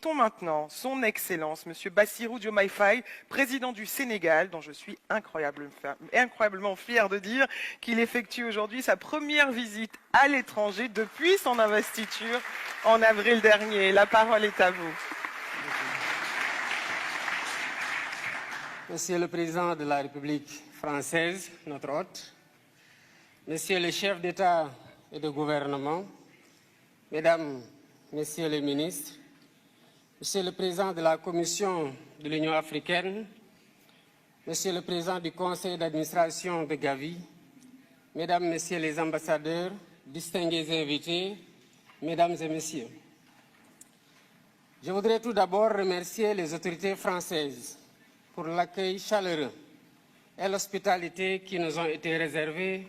Écoutons maintenant son Excellence, Monsieur Bassirou Diomaye Faye, président du Sénégal, dont je suis incroyablement fier de dire qu'il effectue aujourd'hui sa première visite à l'étranger depuis son investiture en avril dernier. La parole est à vous. Monsieur le Président de la République française, notre hôte, Monsieur le chef d'État et de gouvernement, Mesdames, Messieurs les ministres, Monsieur le Président de la Commission de l'Union africaine, Monsieur le Président du Conseil d'administration de Gavi, Mesdames, Messieurs les ambassadeurs, distingués invités, Mesdames et Messieurs. Je voudrais tout d'abord remercier les autorités françaises pour l'accueil chaleureux et l'hospitalité qui nous ont été réservés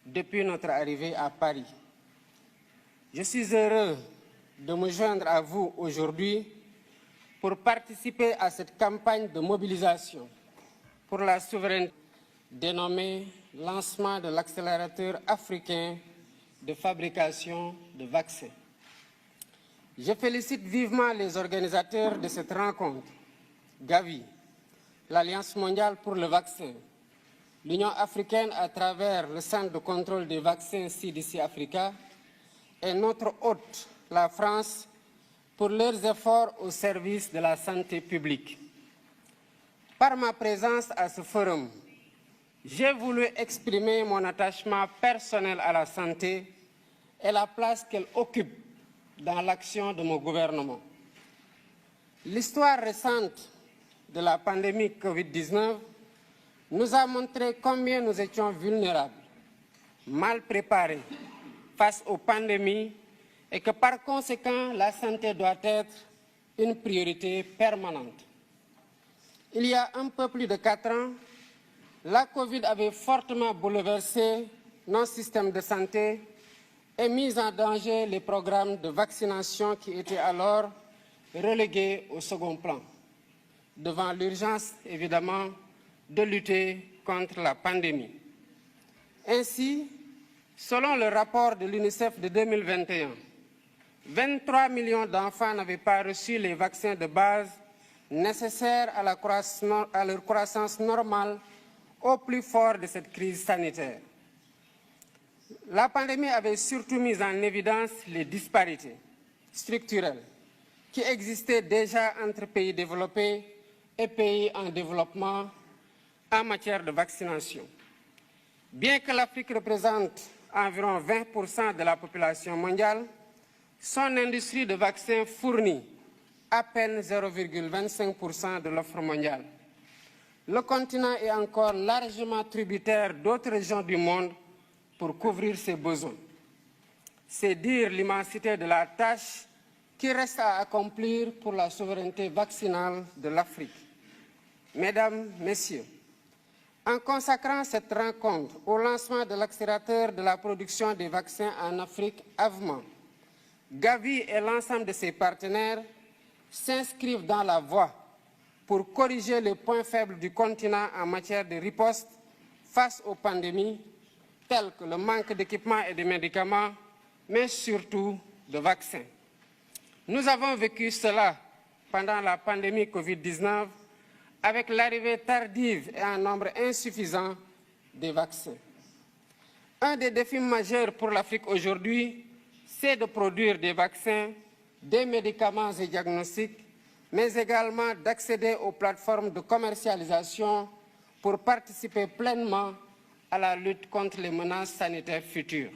depuis notre arrivée à Paris. Je suis heureux de me joindre à vous aujourd'hui pour participer à cette campagne de mobilisation pour la souveraineté dénommée Lancement de l'accélérateur africain de fabrication de vaccins. Je félicite vivement les organisateurs de cette rencontre, Gavi, l'Alliance mondiale pour le vaccin, l'Union africaine à travers le Centre de contrôle des vaccins CDC Africa et notre hôte, la France, pour leurs efforts au service de la santé publique. Par ma présence à ce forum, j'ai voulu exprimer mon attachement personnel à la santé et la place qu'elle occupe dans l'action de mon gouvernement. L'histoire récente de la pandémie Covid-19 nous a montré combien nous étions vulnérables, mal préparés face aux pandémies et que par conséquent, la santé doit être une priorité permanente. Il y a un peu plus de 4 ans, la Covid avait fortement bouleversé nos systèmes de santé et mis en danger les programmes de vaccination qui étaient alors relégués au second plan, devant l'urgence, évidemment, de lutter contre la pandémie. Ainsi, selon le rapport de l'UNICEF de 2021, 23 millions d'enfants n'avaient pas reçu les vaccins de base nécessaires à leur croissance normale au plus fort de cette crise sanitaire. La pandémie avait surtout mis en évidence les disparités structurelles qui existaient déjà entre pays développés et pays en développement en matière de vaccination. Bien que l'Afrique représente environ 20% de la population mondiale, son industrie de vaccins fournit à peine 0,25% de l'offre mondiale. Le continent est encore largement tributaire d'autres régions du monde pour couvrir ses besoins. C'est dire l'immensité de la tâche qui reste à accomplir pour la souveraineté vaccinale de l'Afrique. Mesdames, Messieurs, en consacrant cette rencontre au lancement de l'accélérateur de la production des vaccins en Afrique, AVMA, Gavi et l'ensemble de ses partenaires s'inscrivent dans la voie pour corriger les points faibles du continent en matière de riposte face aux pandémies, telles que le manque d'équipements et de médicaments, mais surtout de vaccins. Nous avons vécu cela pendant la pandémie Covid-19 avec l'arrivée tardive et en nombre insuffisant des vaccins. Un des défis majeurs pour l'Afrique aujourd'hui, c'est de produire des vaccins, des médicaments et diagnostics, mais également d'accéder aux plateformes de commercialisation pour participer pleinement à la lutte contre les menaces sanitaires futures.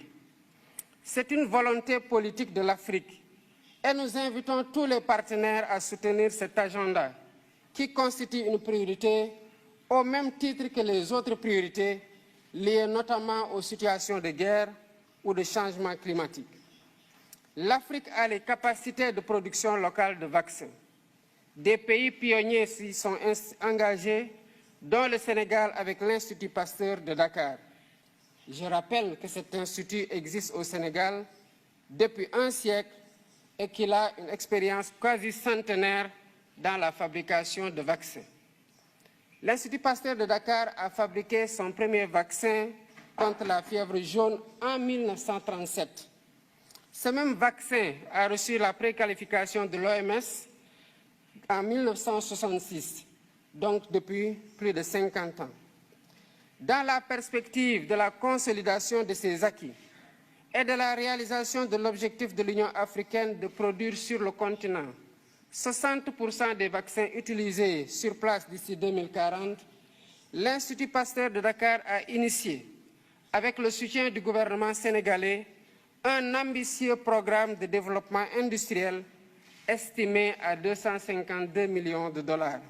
C'est une volonté politique de l'Afrique et nous invitons tous les partenaires à soutenir cet agenda qui constitue une priorité au même titre que les autres priorités liées notamment aux situations de guerre ou de changement climatique. L'Afrique a les capacités de production locale de vaccins. Des pays pionniers s'y sont engagés, dont le Sénégal avec l'Institut Pasteur de Dakar. Je rappelle que cet institut existe au Sénégal depuis un siècle et qu'il a une expérience quasi centenaire dans la fabrication de vaccins. L'Institut Pasteur de Dakar a fabriqué son premier vaccin contre la fièvre jaune en 1937. Ce même vaccin a reçu la préqualification de l'OMS en 1966, donc depuis plus de 50 ans. Dans la perspective de la consolidation de ces acquis et de la réalisation de l'objectif de l'Union africaine de produire sur le continent 60% des vaccins utilisés sur place d'ici 2040, l'Institut Pasteur de Dakar a initié, avec le soutien du gouvernement sénégalais, un ambitieux programme de développement industriel estimé à 252 millions de dollars.